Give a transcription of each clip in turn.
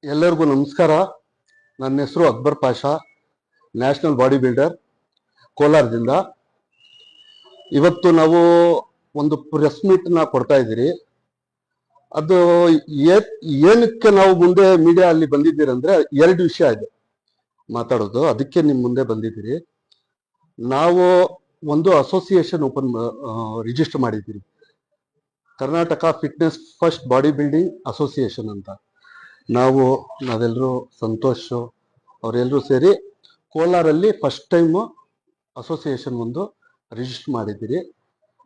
ಎಲ್ಲರಿಗೂ ನಮಸ್ಕಾರ. ನನ್ನ ಹೆಸರು Akbar Pasha, national body builder, ಕೋಲಾರದಿಂದ. ಇವತ್ತು ನಾವು ಒಂದು ಪ್ರೆಸ್ ಮೀಟ್ನ ಕೊಡ್ತಾ ಇದ್ದೀರಿ. ಅದು ಏನಕ್ಕೆ ನಾವು ಮುಂದೆ ಮೀಡಿಯಾ ಅಲ್ಲಿ ಬಂದಿದ್ದೀರಂದ್ರೆ ಎರಡು ವಿಷಯ ಇದೆ ಮಾತಾಡೋದು, ಅದಕ್ಕೆ ನಿಮ್ಮ ಮುಂದೆ ಬಂದಿದ್ದೀರಿ. ನಾವು ಒಂದು ಅಸೋಸಿಯೇಷನ್ ರಿಜಿಸ್ಟರ್ ಮಾಡಿದ್ದೀರಿ, Karnataka fitness first body building association ಅಂತ. ನಾವೆಲ್ಲರೂ ಸಂತೋಷ್ ಅವರೆಲ್ಲರೂ ಸೇರಿ ಕೋಲಾರಲ್ಲಿ ಫಸ್ಟ್ ಟೈಮು ಅಸೋಸಿಯೇಷನ್ ಒಂದು ರಿಜಿಸ್ಟರ್ ಮಾಡಿದ್ದೀರಿ.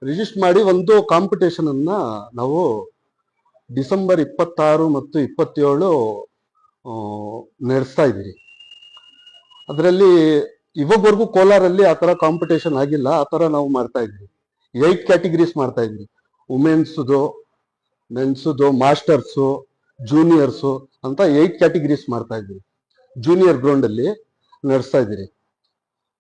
ರಿಜಿಸ್ಟರ್ ಮಾಡಿ ಒಂದು ಕಾಂಪಿಟೇಷನ್ ಅನ್ನ ನಾವು ಡಿಸೆಂಬರ್ 26 ಮತ್ತು 27 ನಡೆಸ್ತಾ ಇದ್ದೀರಿ. ಅದರಲ್ಲಿ ಇವಾಗವರೆಗೂ ಕೋಲಾರಲ್ಲಿ ಆ ಥರ ಕಾಂಪಿಟೇಷನ್ ಆಗಿಲ್ಲ. ಆ ಥರ ನಾವು ಮಾಡ್ತಾ ಇದ್ದೀವಿ. 8 ಕ್ಯಾಟಗರೀಸ್ ಮಾಡ್ತಾ ಇದ್ದೀವಿ. ವುಮೆನ್ಸ್ದು, ಮೆನ್ಸ್ದು, ಮಾಸ್ಟರ್ಸು, ಜೂನಿಯರ್ಸು ಅಂತ 8 ಕ್ಯಾಟಗರೀಸ್ ಮಾಡ್ತಾ ಇದ್ದೀವಿ. ಜೂನಿಯರ್ ಗ್ರೌಂಡ್ ಅಲ್ಲಿ ನಡೆಸ್ತಾ ಇದ್ದೀರಿ.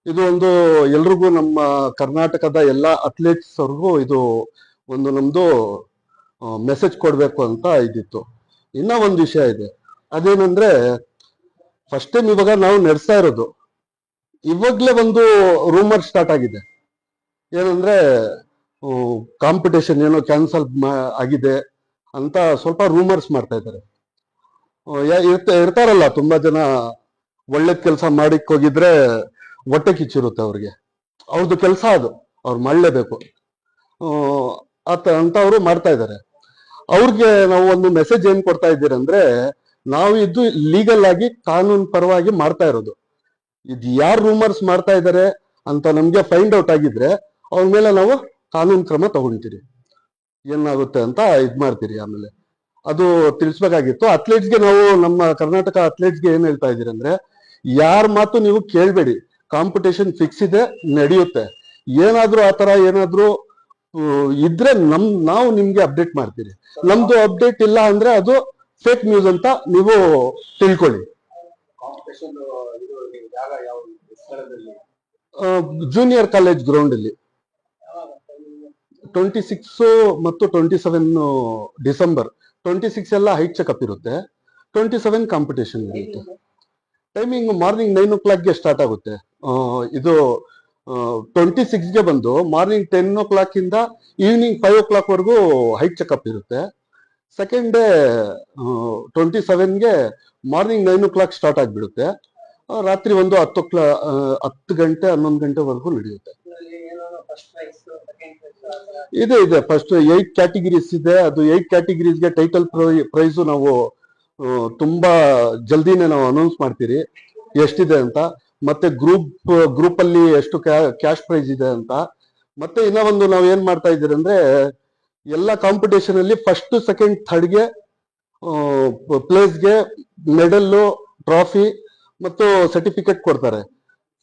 ಇದು ಒಂದು ಎಲ್ರಿಗೂ, ನಮ್ಮ ಕರ್ನಾಟಕದ ಎಲ್ಲ ಅಥ್ಲೆಟ್ಸ್ ಅವ್ರಿಗೂ ಇದು ಒಂದು ನಮ್ದು ಮೆಸೇಜ್ ಕೊಡ್ಬೇಕು ಅಂತ ಇದ್ದಿತ್ತು. ಇನ್ನ ಒಂದು ವಿಷಯ ಇದೆ, ಅದೇನಂದ್ರೆ ಫಸ್ಟ್ ಟೈಮ್ ಇವಾಗ ನಾವು ನಡೆಸ್ತಾ ಇರೋದು. ಇವಾಗ್ಲೇ ಒಂದು ರೂಮರ್ ಸ್ಟಾರ್ಟ್ ಆಗಿದೆ. ಏನಂದ್ರೆ ಕಾಂಪಿಟೇಷನ್ ಏನೋ ಕ್ಯಾನ್ಸಲ್ ಆಗಿದೆ ಅಂತ ಸ್ವಲ್ಪ ರೂಮರ್ಸ್ ಮಾಡ್ತಾ ಇದ್ದಾರೆ. ಇರ್ತಾರಲ್ಲ ತುಂಬಾ ಜನ, ಒಳ್ಳೇದ್ ಕೆಲಸ ಮಾಡಿಕ್ ಹೋಗಿದ್ರೆ ಹೊಟ್ಟೆ ಕಿಚ್ಚಿರುತ್ತೆ ಅವ್ರಿಗೆ. ಅವ್ರದ್ದು ಕೆಲಸ ಅದು, ಅವ್ರು ಮಾಡಲೇಬೇಕು ಅಂತವ್ರು ಮಾಡ್ತಾ ಇದ್ದಾರೆ. ಅವ್ರಿಗೆ ನಾವು ಒಂದು ಮೆಸೇಜ್ ಏನ್ ಕೊಡ್ತಾ ಇದ್ದೀರಿ ಅಂದ್ರೆ, ನಾವು ಇದು ಲೀಗಲ್ ಆಗಿ ಕಾನೂನು ಪರವಾಗಿ ಮಾಡ್ತಾ ಇರೋದು. ಇದು ಯಾರು ರೂಮರ್ಸ್ ಮಾಡ್ತಾ ಇದ್ದಾರೆ ಅಂತ ನಮ್ಗೆ ಫೈಂಡ್ ಔಟ್ ಆಗಿದ್ರೆ ಅವ್ರ ಮೇಲೆ ನಾವು ಕಾನೂನು ಕ್ರಮ ತಗೊಂತೀರಿ. ಏನಾಗುತ್ತೆ ಅಂತ ಇದ್ ಮಾಡ್ತೀರಿ. ಆಮೇಲೆ ಅದು ತಿಳಿಸ್ಬೇಕಾಗಿತ್ತು ಅಥ್ಲೆಟ್ಸ್ಗೆ. ನಾವು ನಮ್ಮ ಕರ್ನಾಟಕ ಅಥ್ಲೆಟ್ಸ್ಗೆ ಏನ್ ಹೇಳ್ತಾ ಇದ್ದೀರಿ ಅಂದ್ರೆ, ಯಾರ ಮಾತು ನೀವು ಕೇಳ್ಬೇಡಿ. ಕಾಂಪಿಟೇಷನ್ ಫಿಕ್ಸ್ ಇದೆ, ನಡೆಯುತ್ತೆ. ಏನಾದ್ರೂ ಆತರ ಏನಾದ್ರೂ ಇದ್ರೆ ನಾವು ನಿಮ್ಗೆ ಅಪ್ಡೇಟ್ ಮಾಡ್ತೀರಿ. ನಮ್ದು ಅಪ್ಡೇಟ್ ಇಲ್ಲ ಅಂದ್ರೆ ಅದು ಫೇಕ್ ನ್ಯೂಸ್ ಅಂತ ನೀವು ತಿಳ್ಕೊಳ್ಳಿ. ಜೂನಿಯರ್ ಕಾಲೇಜ್ ಗ್ರೌಂಡ್ ಅಲ್ಲಿ 26 ಮತ್ತು 27 ಡಿಸೆಂಬರ್. 26 ಎಲ್ಲ ಹೈಟ್ ಚೆಕಪ್ ಇರುತ್ತೆ, 27 ಕಾಂಪಿಟೇಷನ್ ಇರುತ್ತೆ. ಟೈಮಿಂಗ್ ಮಾರ್ನಿಂಗ್ 9 o'clock ಸ್ಟಾರ್ಟ್ ಆಗುತ್ತೆ. ಇದು 26ಗೆ ಬಂದು ಮಾರ್ನಿಂಗ್ 10 o'clock ಇಂದ ಈವ್ನಿಂಗ್ 5 o'clock ವರೆಗೂ ಹೈಟ್ ಚೆಕಪ್ ಇರುತ್ತೆ. ಸೆಕೆಂಡ್ ಡೇ 27ಗೆ ಮಾರ್ನಿಂಗ್ 9 o'clock ಸ್ಟಾರ್ಟ್ ಆಗಿಬಿಡುತ್ತೆ. ರಾತ್ರಿ ಒಂದು 10 ಗಂಟೆ 11 ಗಂಟೆವರೆಗೂ ನಡೆಯುತ್ತೆ. ಇದೆ ಫಸ್ಟ್ 8 ಕ್ಯಾಟಗರೀಸ್ ಇದೆ. ಅದು 8 ಕ್ಯಾಟಗರೀಸ್ಗೆ ಟೈಟಲ್ ಪ್ರೈಸ್ ನಾವು ತುಂಬಾ ಜಲ್ದಿನೇ ನಾವು ಅನೌನ್ಸ್ ಮಾಡ್ತೀರಿ ಎಷ್ಟಿದೆ ಅಂತ. ಮತ್ತೆ ಗ್ರೂಪ್ ಅಲ್ಲಿ ಎಷ್ಟು ಕ್ಯಾಶ್ ಪ್ರೈಸ್ ಇದೆ ಅಂತ. ಮತ್ತೆ ಇನ್ನ ಒಂದು ನಾವು ಏನ್ ಮಾಡ್ತಾ ಇದ್ದೀರಿ ಅಂದ್ರೆ, ಎಲ್ಲ ಕಾಂಪಿಟೇಷನ್ ಅಲ್ಲಿ ಫಸ್ಟ್ ಸೆಕೆಂಡ್ ಥರ್ಡ್ಗೆ ಪ್ಲೇಸ್ಗೆ ಮೆಡಲ್ಲು, ಟ್ರಾಫಿ ಮತ್ತು ಸರ್ಟಿಫಿಕೇಟ್ ಕೊಡ್ತಾರೆ.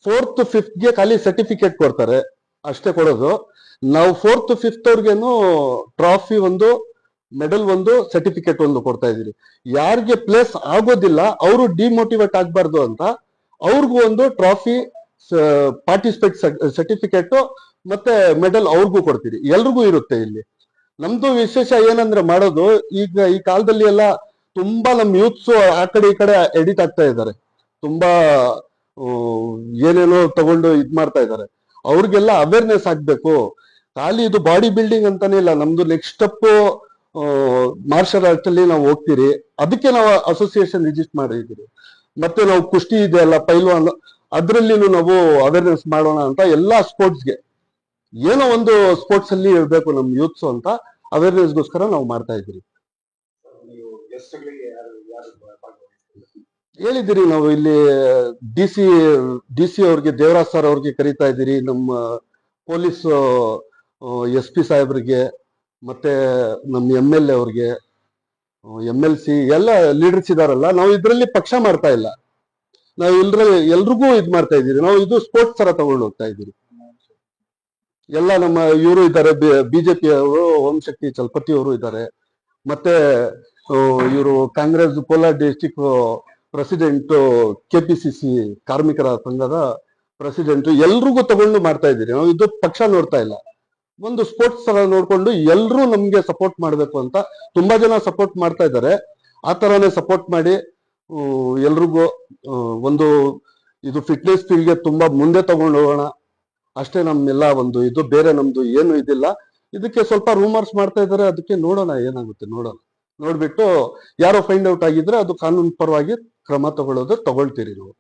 4th 5th ಖಾಲಿ ಸರ್ಟಿಫಿಕೇಟ್ ಕೊಡ್ತಾರೆ, ಅಷ್ಟೇ ಕೊಡೋದು. ನಾವು 4th 5th ಅವ್ರಿಗೇನು ಟ್ರಾಫಿ ಒಂದು, ಮೆಡಲ್ ಒಂದು, ಸರ್ಟಿಫಿಕೇಟ್ ಒಂದು ಕೊಡ್ತಾ ಇದೀರಿ. ಯಾರಿಗೆ ಪ್ಲೇಸ್ ಆಗೋದಿಲ್ಲ ಅವರು ಡಿಮೋಟಿವೇಟ್ ಆಗ್ಬಾರ್ದು ಅಂತ ಅವ್ರಿಗೂ ಒಂದು ಟ್ರಾಫಿ, ಪಾರ್ಟಿಸಿಪೇಟ್ ಸರ್ಟಿಫಿಕೇಟ್ ಮತ್ತೆ ಮೆಡಲ್ ಅವ್ರಿಗೂ ಕೊಡ್ತೀರಿ. ಎಲ್ರಿಗೂ ಇರುತ್ತೆ ಇಲ್ಲಿ. ನಮ್ದು ವಿಶೇಷ ಏನಂದ್ರೆ ಮಾಡೋದು, ಈಗ ಈ ಕಾಲದಲ್ಲಿ ಎಲ್ಲ ತುಂಬಾ ನಮ್ ಯೂತ್ಸ್ ಆ ಕಡೆ ಈ ಕಡೆ ಎಡಿಟ್ ಆಗ್ತಾ ಇದ್ದಾರೆ. ತುಂಬಾ ಏನೇನೋ ತಗೊಂಡು ಇದ್ ಮಾಡ್ತಾ ಇದ್ದಾರೆ. ಅವ್ರಿಗೆಲ್ಲ ಅವೇರ್ನೆಸ್ ಆಗ್ಬೇಕು. ಖಾಲಿ ಇದು ಬಾಡಿ ಬಿಲ್ಡಿಂಗ್ ಅಂತಾನೆ ಇಲ್ಲ, ನಮ್ದು ನೆಕ್ಸ್ಟ್ ಸ್ಟೆಪ್ ಮಾರ್ಷಲ್ ಆರ್ಟ್ ಅಲ್ಲಿ ನಾವು ಹೋಗ್ತೀರಿ. ಅದಕ್ಕೆ ನಾವು ಅಸೋಸಿಯೇಷನ್ ರಿಜಿಸ್ಟರ್ ಮಾಡಿದ್ದೀರಿ. ಮತ್ತೆ ನಾವು ಕುಸ್ತಿ ಇದೆ ಅಲ್ಲ, ಪೈಲ್ವಾನ್, ಅದ್ರಲ್ಲಿ ನಾವು ಅವೇರ್ನೆಸ್ ಮಾಡೋಣ ಅಂತ ಎಲ್ಲಾ ಸ್ಪೋರ್ಟ್ಸ್ಗೆ, ಏನೋ ಒಂದು ಸ್ಪೋರ್ಟ್ಸ್ ಅಲ್ಲಿ ಇರ್ಬೇಕು ನಮ್ ಯೂತ್ಸ್ ಅಂತ ಅವೇರ್ನೆಸ್ಗೋಸ್ಕರ ನಾವು ಮಾಡ್ತಾ ಇದ್ದೀರಿ. ಹೇಳಿದಿರಿ ನಾವು ಇಲ್ಲಿ ಡಿ ಸಿ ಅವ್ರಿಗೆ, ದೇವರಾಜ್ ಸರ್ ಅವ್ರಿಗೆ ಕರೀತಾ ಇದ್ದೀರಿ. ನಮ್ಮ ಪೊಲೀಸ್ SP ಸಾಹೇಬ್ರಿಗೆ, ಮತ್ತೆ ನಮ್ಮ MLA ಅವ್ರಿಗೆ, MLC ಎಲ್ಲ ಲೀಡರ್ಸ್ ಇದಾರಲ್ಲ. ನಾವು ಇದ್ರಲ್ಲಿ ಪಕ್ಷ ಮಾಡ್ತಾ ಇಲ್ಲ, ನಾವು ಎಲ್ರಿಗೂ ಇದ್ ಮಾಡ್ತಾ ಇದ್ದೀರಿ. ನಾವು ಇದು ಸ್ಪೋರ್ಟ್ಸ್ ತರ ತಗೊಂಡು ಹೋಗ್ತಾ ಇದ್ದೀರಿ. ಎಲ್ಲ ನಮ್ಮ ಇವರು ಇದ್ದಾರೆ, BJP ಅವರು, ಓಂ ಶಕ್ತಿ ಚಲಪತಿ ಅವರು ಇದ್ದಾರೆ. ಮತ್ತೆ ಇವರು Congress Kolar district president, KPCC ಕಾರ್ಮಿಕರ ಸಂಘದ ಪ್ರೆಸಿಡೆಂಟ್, ಎಲ್ರಿಗೂ ತಗೊಂಡು ಮಾಡ್ತಾ ಇದ್ದೀರಿ. ನಾವು ಇದು ಪಕ್ಷ ನೋಡ್ತಾ ಇಲ್ಲ, ಒಂದು ಸ್ಪೋರ್ಟ್ಸ್ ತರ ನೋಡ್ಕೊಂಡು ಎಲ್ರೂ ನಮ್ಗೆ ಸಪೋರ್ಟ್ ಮಾಡ್ಬೇಕು ಅಂತ ತುಂಬಾ ಜನ ಸಪೋರ್ಟ್ ಮಾಡ್ತಾ ಇದ್ದಾರೆ. ಆ ತರಾನೇ ಸಪೋರ್ಟ್ ಮಾಡಿ ಎಲ್ರಿಗೂ ಒಂದು ಇದು ಫಿಟ್ನೆಸ್ ಫೀಲ್ಡ್ಗೆ ತುಂಬಾ ಮುಂದೆ ತಗೊಂಡು ಹೋಗೋಣ ಅಷ್ಟೇ. ನಮ್ಮೆಲ್ಲ ಒಂದು ಇದು ಬೇರೆ ನಮ್ದು ಏನು ಇದಿಲ್ಲ. ಇದಕ್ಕೆ ಸ್ವಲ್ಪ ರೂಮರ್ಸ್ ಮಾಡ್ತಾ ಇದಾರೆ, ಅದಕ್ಕೆ ನೋಡೋಣ ಏನಾಗುತ್ತೆ, ನೋಡೋಣ. ನೋಡ್ಬಿಟ್ಟು ಯಾರೋ ಫೈಂಡ್ ಔಟ್ ಆಗಿದ್ರೆ ಅದು ಕಾನೂನು ಪರವಾಗಿ ಕ್ರಮ ತಗೊಳ್ತೀರಿ ನಾವು.